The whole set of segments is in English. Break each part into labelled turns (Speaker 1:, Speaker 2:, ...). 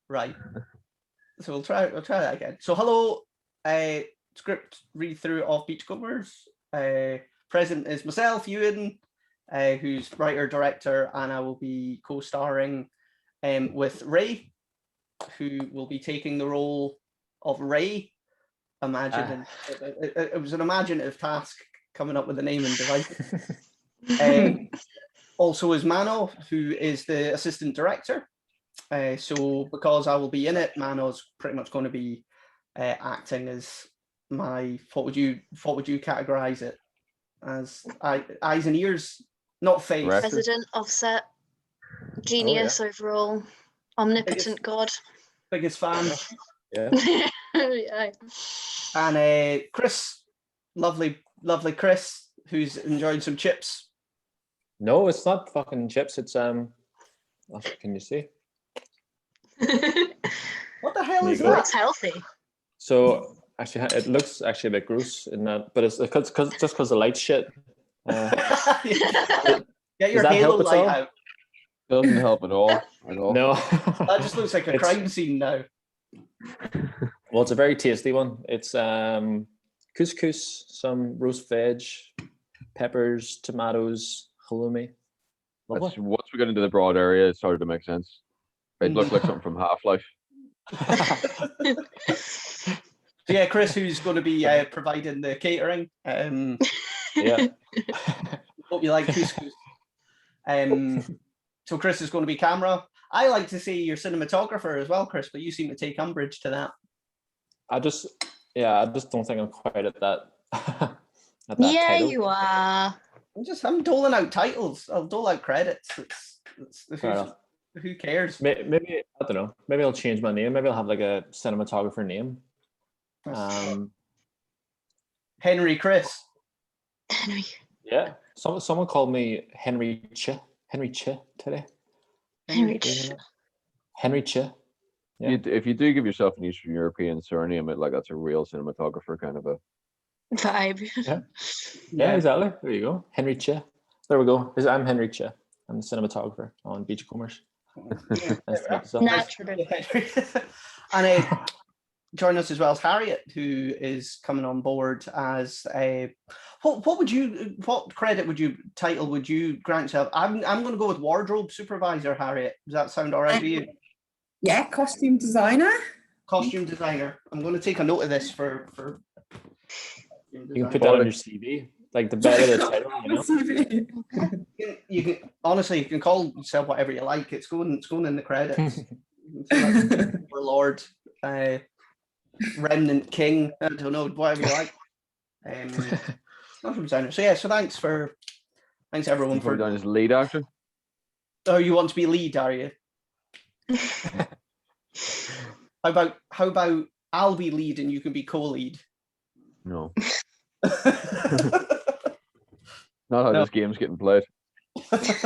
Speaker 1: Right. So we'll try that again. So hello, script read through of Beachcombers. Present is myself, Ewan, who's writer director, and I will be co-starring with Ray, who will be taking the role of Ray. Imagine it was an imaginative task coming up with a name and device. Also is Mano, who is the assistant director. So because I will be in it, Mano's pretty much going to be acting as my what would you categorize it as? Eyes and ears, not face.
Speaker 2: President, offset, genius overall, omnipotent god.
Speaker 1: Biggest fan.
Speaker 3: Yeah.
Speaker 2: Yeah.
Speaker 1: And Chris, lovely Chris, who's enjoying some chips.
Speaker 3: No, it's not fucking chips. It's can you see?
Speaker 1: What the hell is that?
Speaker 2: It's healthy.
Speaker 3: So actually, it looks actually a bit gross in that, but it's because the light shit.
Speaker 1: Get your Halo light out.
Speaker 4: Doesn't help at all.
Speaker 3: No.
Speaker 1: That just looks like a crime scene now.
Speaker 3: Well, it's a very tasty one. It's couscous, some roast veg, peppers, tomatoes, halloumi.
Speaker 4: Once we got into the broad area, it started to make sense. It looked like something from Half-Life.
Speaker 1: So yeah, Chris, who's going to be providing the catering.
Speaker 3: Yeah.
Speaker 1: Hope you like couscous. So Chris is going to be camera. I like to see your cinematographer as well, Chris, but you seem to take umbrage to that.
Speaker 3: I just don't think I'm quite at that.
Speaker 2: Yeah,
Speaker 3: title.
Speaker 2: you are.
Speaker 1: I'm doling out titles. I'll dole out credits. Who cares?
Speaker 3: Maybe I don't know. Maybe I'll change my name. Maybe I'll have like a cinematographer name.
Speaker 1: Henry Chris.
Speaker 2: Henry.
Speaker 3: Yeah. Someone called me Henry Ch today.
Speaker 2: Henry Ch.
Speaker 3: Henry Ch. Yeah.
Speaker 4: If you do give yourself an Eastern European surname, that's a real cinematographer kind of a
Speaker 2: vibe.
Speaker 3: Yeah, exactly. There you go. Henry Ch. There we go. I'm Henry Ch. I'm the cinematographer on Beachcombers.
Speaker 2: Naturally.
Speaker 1: And join us as well as Harriet, who is coming on board as a what title would you grant yourself? I'm going to go with wardrobe supervisor, Harriet. Does that sound all right to you?
Speaker 5: Yeah, costume designer.
Speaker 1: Costume designer. I'm going to take a note of this for
Speaker 3: you can put that on your CV. Like the better the title,
Speaker 1: you can honestly, you can call yourself whatever you like. It's going in the credits. Lord, Remnant King. I don't know, whatever you like. Designer. So yeah, so thanks everyone for
Speaker 4: down as lead actor.
Speaker 1: Oh, you want to be lead, are you? How about I'll be lead and you can be co-lead?
Speaker 4: No. Not how this game's getting played. It's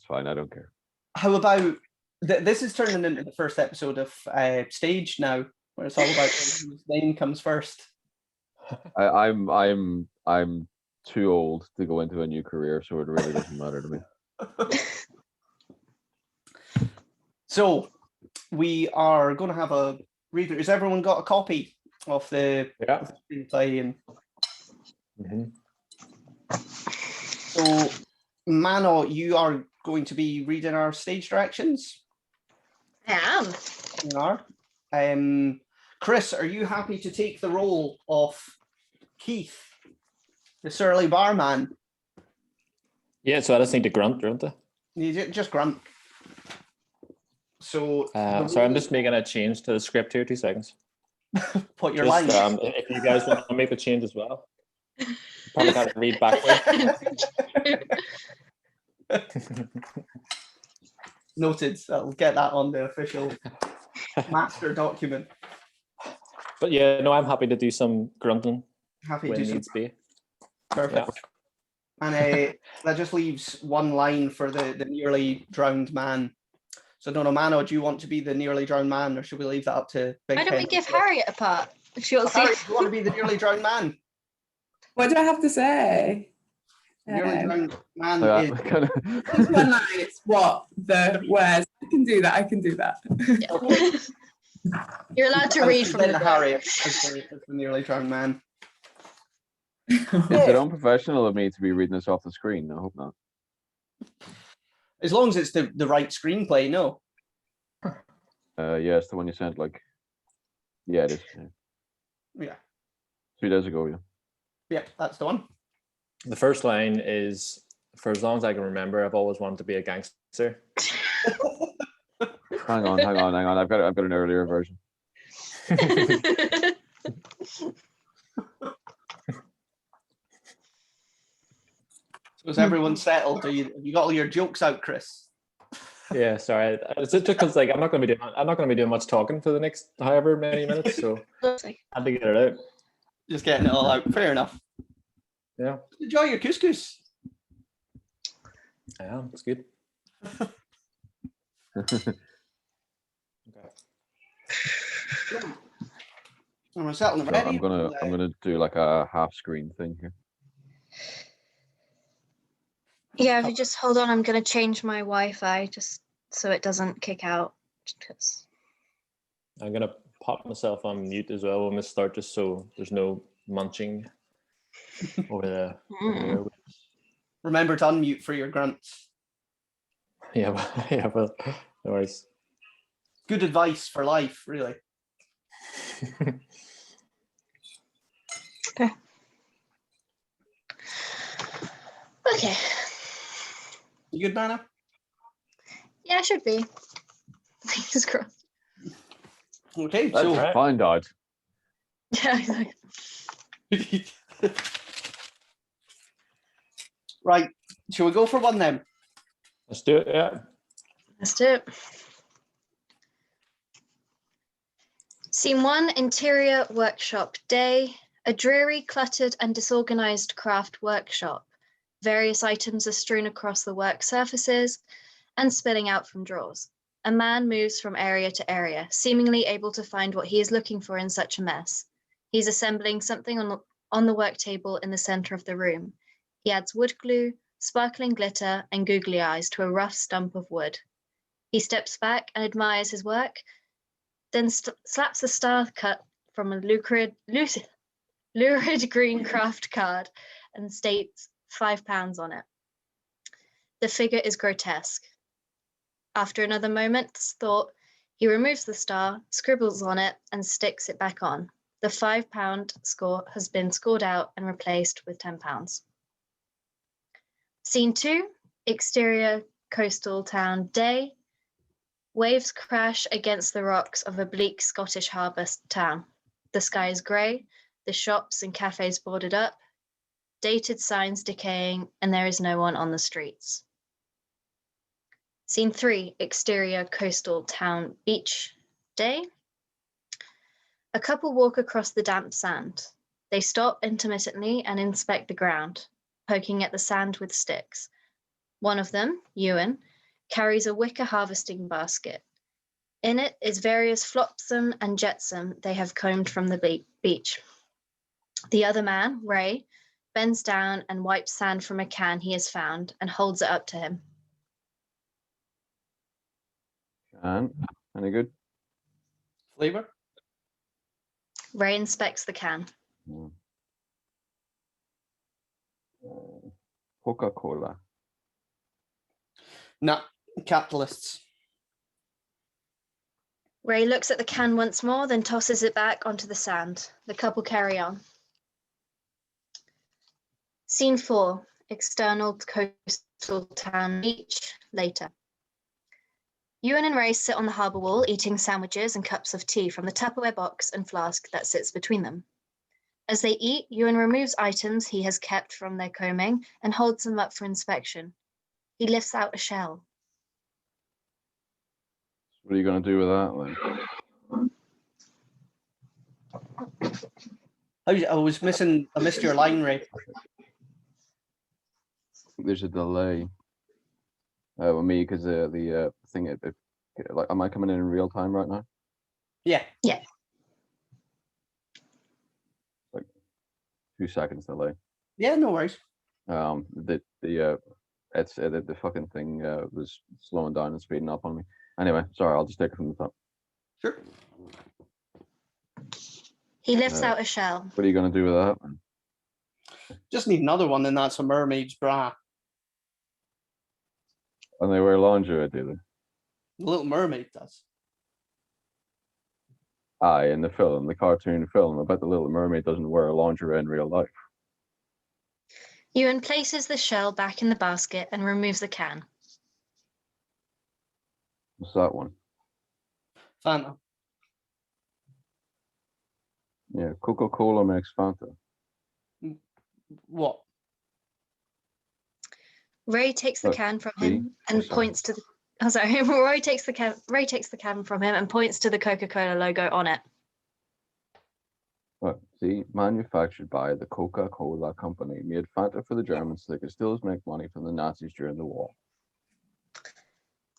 Speaker 4: fine, I don't care.
Speaker 1: How about this is turning into the first episode of Stage now, where it's all about whose name comes first.
Speaker 4: I'm too old to go into a new career, so it really doesn't matter to me.
Speaker 1: So we are going to have a reader. Has everyone got a copy of the screenplay? So, Mano, you are going to be reading our stage directions.
Speaker 2: I am.
Speaker 1: You are. Chris, are you happy to take the role of Keith, the surly barman?
Speaker 3: Yeah, so I just need to grunt, don't I?
Speaker 1: You just grunt. So,
Speaker 3: sorry, I'm just making a change to the script here. 2 seconds.
Speaker 1: Put your lines.
Speaker 3: If you guys want to make the change as well, probably got to read backwards.
Speaker 1: Noted. I'll get that on the official master document.
Speaker 3: But yeah, no, I'm happy to do some grunting.
Speaker 1: Happy
Speaker 3: when
Speaker 1: to do
Speaker 3: needs be.
Speaker 1: Perfect. Yeah. And that just leaves one line for the nearly drowned man. So, no, Mano, do you want to be the nearly drowned man, or should we leave that up to Big
Speaker 2: Why don't we give Harriet a part? Harriet,
Speaker 1: do you want to be the nearly drowned man?
Speaker 5: What do I have to say?
Speaker 1: Nearly drowned man
Speaker 4: So,
Speaker 1: is
Speaker 4: kind
Speaker 5: Just one
Speaker 4: of,
Speaker 5: line, it's what, the, where's. I can do that, I can do that.
Speaker 2: You're allowed to read from the book.
Speaker 1: Harriet as the nearly drowned man.
Speaker 4: is it unprofessional of me to be reading this off the screen? I hope not.
Speaker 1: As long as it's the right screenplay, no.
Speaker 4: Yeah, it's the one you sent. Like, yeah, it is. Yeah.
Speaker 1: Yeah.
Speaker 4: 3 days ago. Yeah.
Speaker 1: Yeah, that's the one.
Speaker 3: The first line is, for as long as I can remember, I've always wanted to be a gangster.
Speaker 4: Hang on. I've got an earlier version.
Speaker 1: So is everyone settled? Have you got all your jokes out, Chris?
Speaker 3: Yeah, sorry. It's just because like I'm not going to be doing much talking for the next however many minutes, so I had to get it out.
Speaker 1: Just getting it all out. Fair enough.
Speaker 3: Yeah,
Speaker 1: Enjoy your couscous.
Speaker 3: yeah, it's good.
Speaker 1: I'm settling
Speaker 4: So
Speaker 1: ready.
Speaker 4: I'm gonna do like a half screen thing here.
Speaker 2: Yeah, if you just hold on, I'm going to change my Wi-Fi just so it doesn't kick out. Just 'cause-
Speaker 3: I'm gonna pop myself on mute as well when we start, just so there's no munching over the airwaves.
Speaker 1: Remember to unmute for your grunts.
Speaker 3: Yeah, yeah, well, no worries.
Speaker 1: Good advice for life, really.
Speaker 2: Okay.
Speaker 1: You good, Nana?
Speaker 2: Yeah, it should be. Fingers crossed.
Speaker 1: Okay,
Speaker 4: Let's
Speaker 1: so
Speaker 3: right.
Speaker 4: find out.
Speaker 2: Yeah, exactly.
Speaker 1: right. Shall we go for one then?
Speaker 3: Let's do it. Yeah.
Speaker 2: Let's do it. Scene 1, interior workshop day. A dreary, cluttered and disorganized craft workshop. Various items are strewn across the work surfaces and spilling out from drawers. A man moves from area to area, seemingly able to find what he is looking for in such a mess. He's assembling something on the work table in the center of the room. He adds wood glue, sparkling glitter, and googly eyes to a rough stump of wood. He steps back and admires his work, then slaps a star cut from a lurid green craft card and states £5 on it. The figure is grotesque. After another moment's thought, he removes the star, scribbles on it, and sticks it back on. The £5 score has been scored out and replaced with £10. Scene 2, exterior coastal town day. Waves crash against the rocks of a bleak Scottish harbour town. The sky is grey, the shops and cafes boarded up, dated signs decaying, and there is no one on the streets. Scene 3, exterior coastal town beach day. A couple walk across the damp sand. They stop intermittently and inspect the ground, poking at the sand with sticks. One of them, Ewan, carries a wicker harvesting basket. In it is various flopsome and jetsam they have combed from the beach. The other man, Ray, bends down and wipes sand from a can he has found and holds it up to him.
Speaker 4: And any good?
Speaker 1: Flavor?
Speaker 2: Ray inspects the can.
Speaker 4: Coca-Cola.
Speaker 1: Nah, capitalists.
Speaker 2: Ray looks at the can once more, then tosses it back onto the sand. The couple carry on. Scene 4, external coastal town beach, later. Ewan and Ray sit on the harbour wall eating sandwiches and cups of tea from the Tupperware box and flask that sits between them. As they eat, Ewan removes items he has kept from their combing and holds them up for inspection. He lifts out a shell.
Speaker 4: What are you going to do with that then?
Speaker 1: I missed your line, Ray.
Speaker 4: There's a delay with me because the thing, like, am I coming in real time right now?
Speaker 1: Yeah.
Speaker 2: Yeah.
Speaker 4: Like 2 seconds delay.
Speaker 1: Yeah, no worries.
Speaker 4: The fucking thing was slowing down and speeding up on me. Anyway, sorry, I'll just take it from the top.
Speaker 1: Sure.
Speaker 2: He lifts out a shell.
Speaker 4: What are you gonna do with that?
Speaker 1: Just need another one, and that's a mermaid's bra.
Speaker 4: And they wear lingerie, do they?
Speaker 1: The Little Mermaid does.
Speaker 4: Aye, in the film, the cartoon film. I bet the Little Mermaid doesn't wear lingerie in real life.
Speaker 2: Ewan places the shell back in the basket and removes the can.
Speaker 4: What's that one?
Speaker 1: Fanta.
Speaker 4: Yeah, Coca-Cola makes Fanta.
Speaker 1: What?
Speaker 2: Ray takes the
Speaker 4: Look,
Speaker 2: can from
Speaker 4: see?
Speaker 2: him and
Speaker 4: Sorry.
Speaker 2: points to the. Oh, sorry. Ray takes the can from him and points to the Coca-Cola logo on it.
Speaker 4: Look, see, manufactured by the Coca-Cola company, made Fanta for the Germans so they could still make money from the Nazis during the war.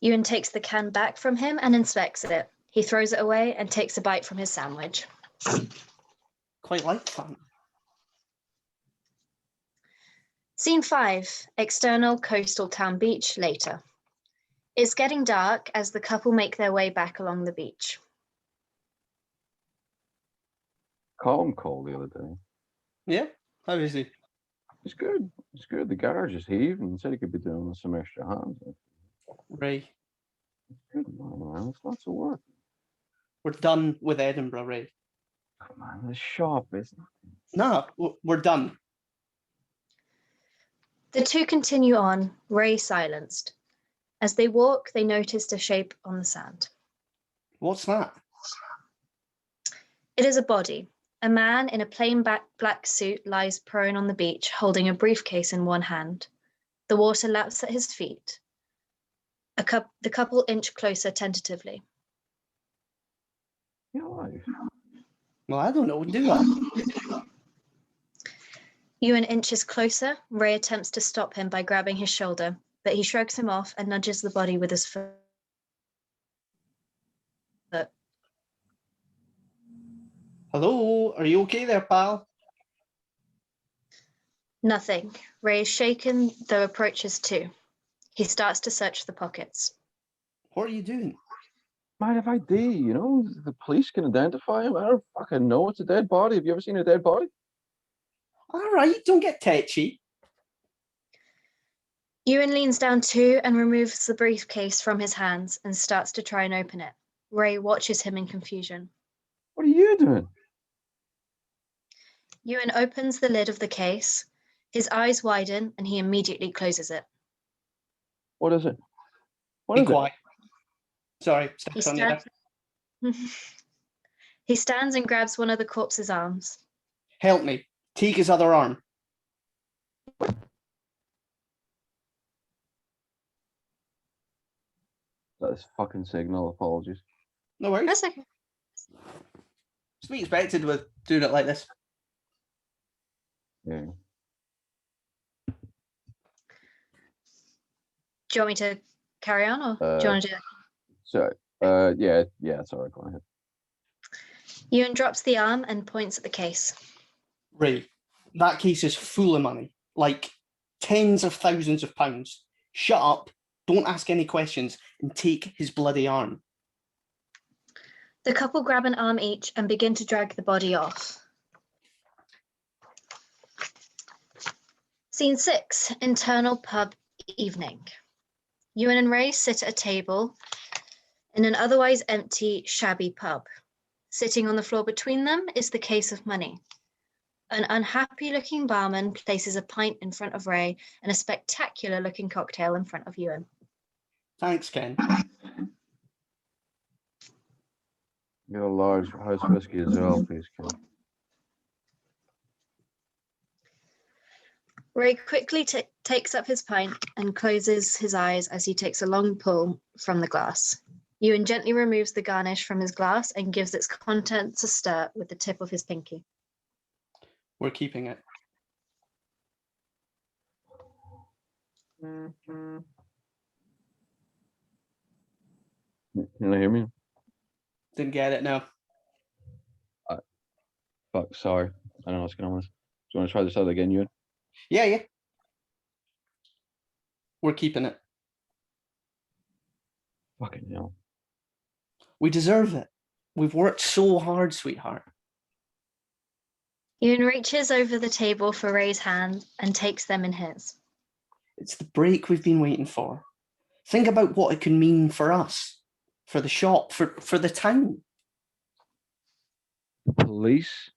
Speaker 2: Ewan takes the can back from him and inspects it. He throws it away and takes a bite from his sandwich.
Speaker 1: Quite like Fanta.
Speaker 2: Scene 5, external coastal town beach later. It's getting dark as the couple make their way back along the beach.
Speaker 4: Calm call the other day.
Speaker 1: Yeah? How is he?
Speaker 4: It's good. It's good. The garage is heaving and said he could be doing some extra hands.
Speaker 1: Ray.
Speaker 4: Good man, it's lots of work.
Speaker 1: We're done with Edinburgh, Ray.
Speaker 4: Come on, the shop is
Speaker 1: No, we're done.
Speaker 2: The two continue on, Ray silenced. As they walk, they noticed a shape on the sand.
Speaker 1: What's that?
Speaker 2: It is a body. A man in a plain black suit lies prone on the beach, holding a briefcase in one hand. The water laps at his feet. The couple inch closer tentatively.
Speaker 4: You're alive.
Speaker 1: Well, I don't know. Do I?
Speaker 2: Ewan inches closer. Ray attempts to stop him by grabbing his shoulder, but he shrugs him off and nudges the body with his foot.
Speaker 1: Hello? Are you okay there, pal?
Speaker 2: Nothing. Ray is shaken, though approaches too. He starts to search the pockets.
Speaker 1: What are you doing?
Speaker 4: Mind if I do? You know, the police can identify him. I don't fucking know. It's a dead body. Have you ever seen a dead body?
Speaker 1: All right, don't get tetchy.
Speaker 2: Ewan leans down too and removes the briefcase from his hands and starts to try and open it. Ray watches him in confusion.
Speaker 4: What are you doing?
Speaker 2: Ewan opens the lid of the case. His eyes widen and he immediately closes it.
Speaker 4: What is it? What
Speaker 1: Be
Speaker 4: is
Speaker 1: quiet. Sorry,
Speaker 2: He
Speaker 1: steps on you.
Speaker 2: stands, he stands and grabs one of the corpse's arms.
Speaker 1: Help me. Take his other arm.
Speaker 4: That is fucking signal. Apologies.
Speaker 1: No worries.
Speaker 2: That's okay.
Speaker 1: It's to be expected with doing it like this.
Speaker 4: Yeah.
Speaker 2: Do you want me to carry on or do you want to do it?
Speaker 4: So, yeah, it's all right. Go ahead.
Speaker 2: Ewan drops the arm and points at the case.
Speaker 1: Ray, that case is full of money. Like tens of thousands of pounds. Shut up. Don't ask any questions and take his bloody arm.
Speaker 2: The couple grab an arm each and begin to drag the body off. Scene 6, internal pub evening. Ewan and Ray sit at a table in an otherwise empty, shabby pub. Sitting on the floor between them is the case of money. An unhappy-looking barman places a pint in front of Ray and a spectacular-looking cocktail in front of Ewan.
Speaker 1: Thanks, Ken.
Speaker 4: Get a large house whiskey as well, please, Ken.
Speaker 2: Ray quickly takes up his pint and closes his eyes as he takes a long pull from the glass. Ewan gently removes the garnish from his glass and gives its contents a stir with the tip of his pinky.
Speaker 1: We're keeping it.
Speaker 4: Can you hear me?
Speaker 1: Didn't get it, no.
Speaker 4: Fuck, sorry. I don't know what's going on with this. Do you want to try this out again, Ewan?
Speaker 1: Yeah. We're keeping it.
Speaker 4: Fucking hell.
Speaker 1: We deserve it. We've worked so hard, sweetheart.
Speaker 2: Ewan reaches over the table for Ray's hand and takes them in his.
Speaker 1: It's the break we've been waiting for. Think about what it can mean for us, for the shop, for the town.
Speaker 4: Police?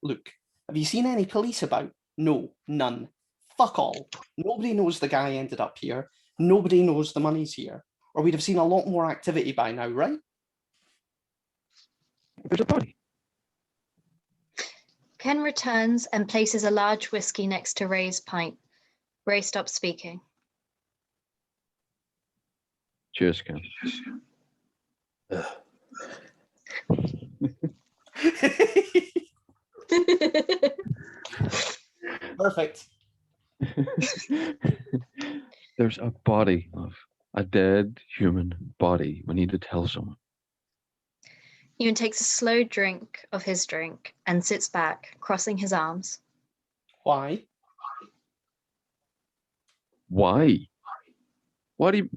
Speaker 1: Look, have you seen any police about? No, none. Fuck all. Nobody knows the guy ended up here. Nobody knows the money's here. Or we'd have seen a lot more activity by now, right?
Speaker 4: There's a body.
Speaker 2: Ken returns and places a large whiskey next to Ray's pint. Ray stops speaking.
Speaker 4: Cheers, Ken.
Speaker 1: Perfect.
Speaker 4: There's a body of a dead human body. We need to tell someone.
Speaker 2: Ewan takes a slow drink of his drink and sits back, crossing his arms.
Speaker 1: Why?
Speaker 4: Why? What do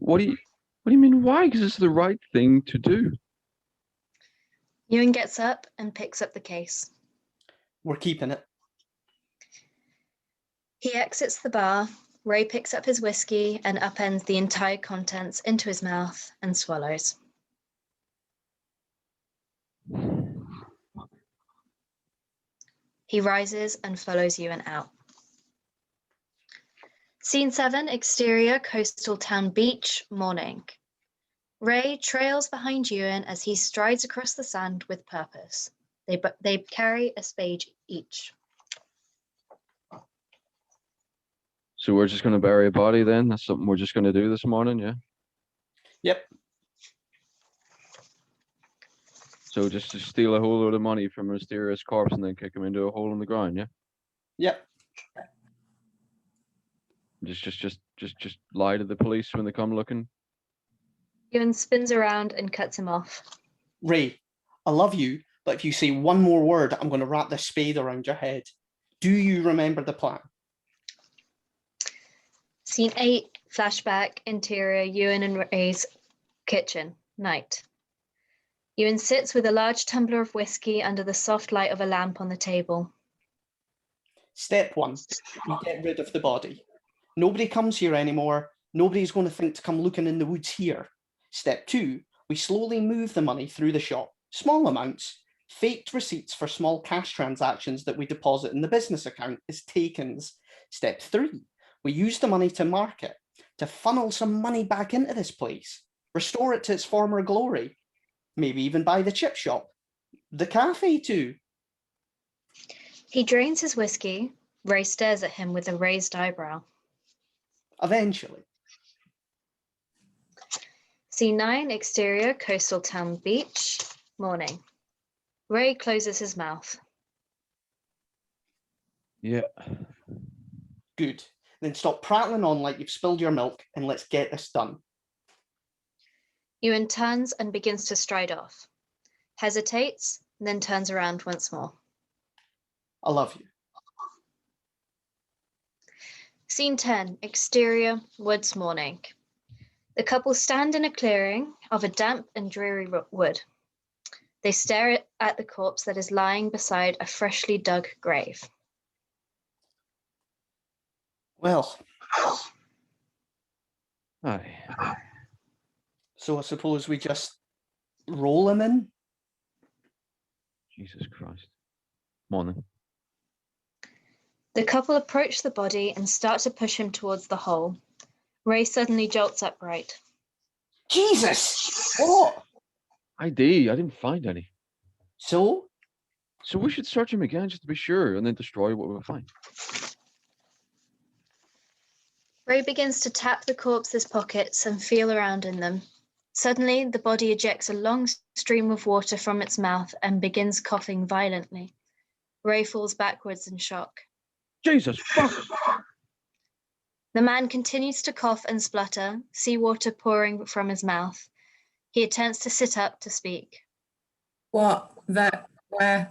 Speaker 4: you mean why? Because it's the right thing to do.
Speaker 2: Ewan gets up and picks up the case.
Speaker 1: We're keeping it.
Speaker 2: He exits the bar. Ray picks up his whiskey and upends the entire contents into his mouth and swallows. He rises and follows Ewan out. Scene 7, exterior, coastal town beach, morning. Ray trails behind Ewan as he strides across the sand with purpose. They carry a spade each.
Speaker 4: So we're just going to bury a body then? That's something we're just going to do this morning, yeah?
Speaker 1: Yep.
Speaker 4: So just to steal a whole load of money from a mysterious corpse and then kick him into a hole in the ground, yeah?
Speaker 1: Yep.
Speaker 4: Just lie to the police when they come looking.
Speaker 2: Ewan spins around and cuts him off.
Speaker 1: Ray, I love you, but if you say one more word, I'm going to wrap this spade around your head. Do you remember the plan?
Speaker 2: Scene 8, flashback, interior, Ewan and Ray's kitchen, night. Ewan sits with a large tumbler of whiskey under the soft light of a lamp on the table.
Speaker 1: Step 1, we get rid of the body. Nobody comes here anymore. Nobody's going to think to come looking in the woods here. Step 2, we slowly move the money through the shop. Small amounts. Faked receipts for small cash transactions that we deposit in the business account as takens. Step 3, we use the money to market, to funnel some money back into this place, restore it to its former glory, maybe even buy the chip shop, the cafe too.
Speaker 2: He drains his whiskey. Ray stares at him with a raised eyebrow.
Speaker 1: Eventually.
Speaker 2: Scene 9, exterior, coastal town beach, morning. Ray closes his mouth.
Speaker 4: Yeah.
Speaker 1: Good. Then stop prattling on like you've spilled your milk and let's get this done.
Speaker 2: Ewan turns and begins to stride off. Hesitates, then turns around once more.
Speaker 1: I love you.
Speaker 2: Scene 10, exterior, woods, morning. The couple stand in a clearing of a damp and dreary wood. They stare at the corpse that is lying beside a freshly dug grave.
Speaker 1: Well,
Speaker 4: Aye.
Speaker 1: so I suppose we just roll him in?
Speaker 4: Jesus Christ. Morning.
Speaker 2: The couple approach the body and start to push him towards the hole. Ray suddenly jolts upright.
Speaker 1: Jesus! What?
Speaker 4: ID, I didn't find any.
Speaker 1: So?
Speaker 4: So we should search him again just to be sure and then destroy what we'll find.
Speaker 2: Ray begins to tap the corpse's pockets and feel around in them. Suddenly, the body ejects a long stream of water from its mouth and begins coughing violently. Ray falls backwards in shock.
Speaker 4: Jesus, fuck!
Speaker 2: The man continues to cough and splutter, seawater pouring from his mouth. He attempts to sit up to speak.
Speaker 5: What? That? Where?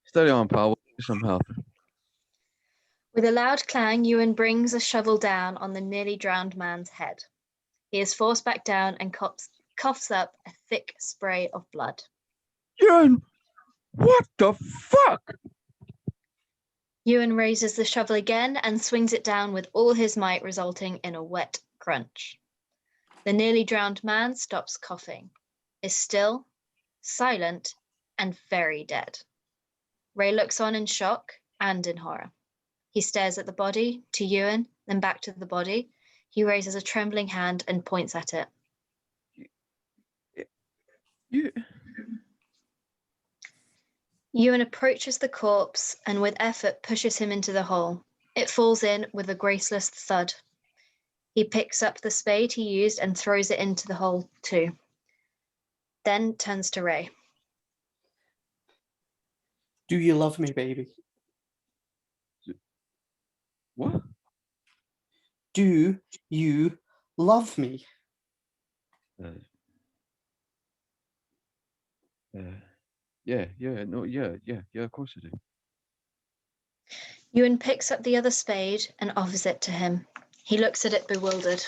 Speaker 4: Steady on, pal. We'll get some help.
Speaker 2: With a loud clang, Ewan brings a shovel down on the nearly drowned man's head. He is forced back down and coughs up a thick spray of blood.
Speaker 4: Ewan, what the fuck?
Speaker 2: Ewan raises the shovel again and swings it down with all his might, resulting in a wet crunch. The nearly drowned man stops coughing, is still, silent, and very dead. Ray looks on in shock and in horror. He stares at the body, to Ewan, then back to the body. He raises a trembling hand and points at it.
Speaker 4: You...
Speaker 2: Ewan approaches the corpse and with effort pushes him into the hole. It falls in with a graceless thud. He picks up the spade he used and throws it into the hole too. Then turns to Ray.
Speaker 1: Do you love me, baby?
Speaker 4: What?
Speaker 1: Do you love me?
Speaker 4: Yeah, of course I do.
Speaker 2: Ewan picks up the other spade and offers it to him. He looks at it bewildered.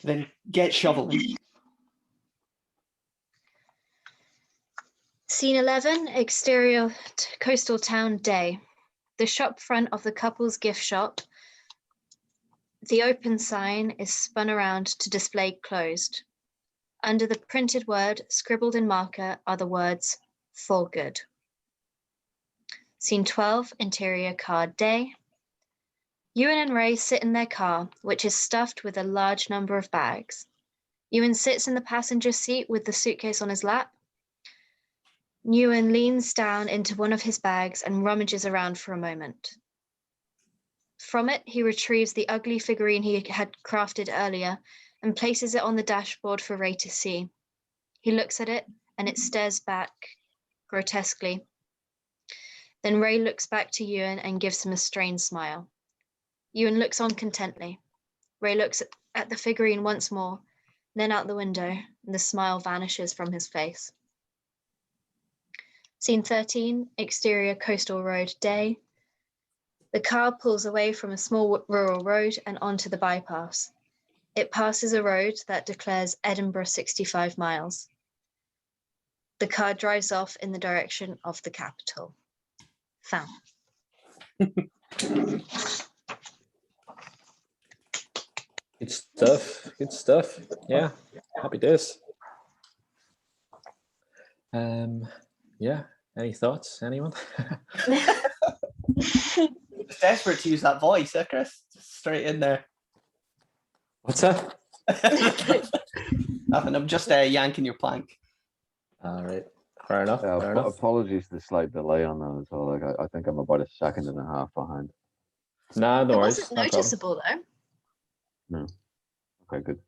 Speaker 1: Then get shoveling.
Speaker 2: Scene 11, exterior coastal town, day. The shop front of the couple's gift shop. The open sign is spun around to display closed. Under the printed word, scribbled in marker, are the words, for good. Scene 12, interior car, day. Ewan and Ray sit in their car, which is stuffed with a large number of bags. Ewan sits in the passenger seat with the suitcase on his lap. Ewan leans down into one of his bags and rummages around for a moment. From it, he retrieves the ugly figurine he had crafted earlier and places it on the dashboard for Ray to see. He looks at it and it stares back grotesquely. Then Ray looks back to Ewan and gives him a strained smile. Ewan looks on contently. Ray looks at the figurine once more, then out the window, and the smile vanishes from his face. Scene 13, exterior coastal road, day. The car pulls away from a small rural road and onto the bypass. It passes a road that declares Edinburgh 65 miles. The car drives off in the direction of the capital. Found.
Speaker 3: Good stuff. Good stuff. Yeah. Happy days. Yeah. Any thoughts? Anyone?
Speaker 1: It's desperate to use that voice, Chris? Just straight in there.
Speaker 3: What's that?
Speaker 1: Nothing. I'm just yanking your plank.
Speaker 3: All right. Fair enough.
Speaker 4: Yeah,
Speaker 3: Fair enough.
Speaker 4: apologies for the slight delay on that as well. Like I think I'm about a second and a half behind.
Speaker 3: Nah, no
Speaker 2: It
Speaker 3: worries.
Speaker 2: wasn't
Speaker 3: No problem.
Speaker 2: noticeable though.
Speaker 4: No. Okay, good.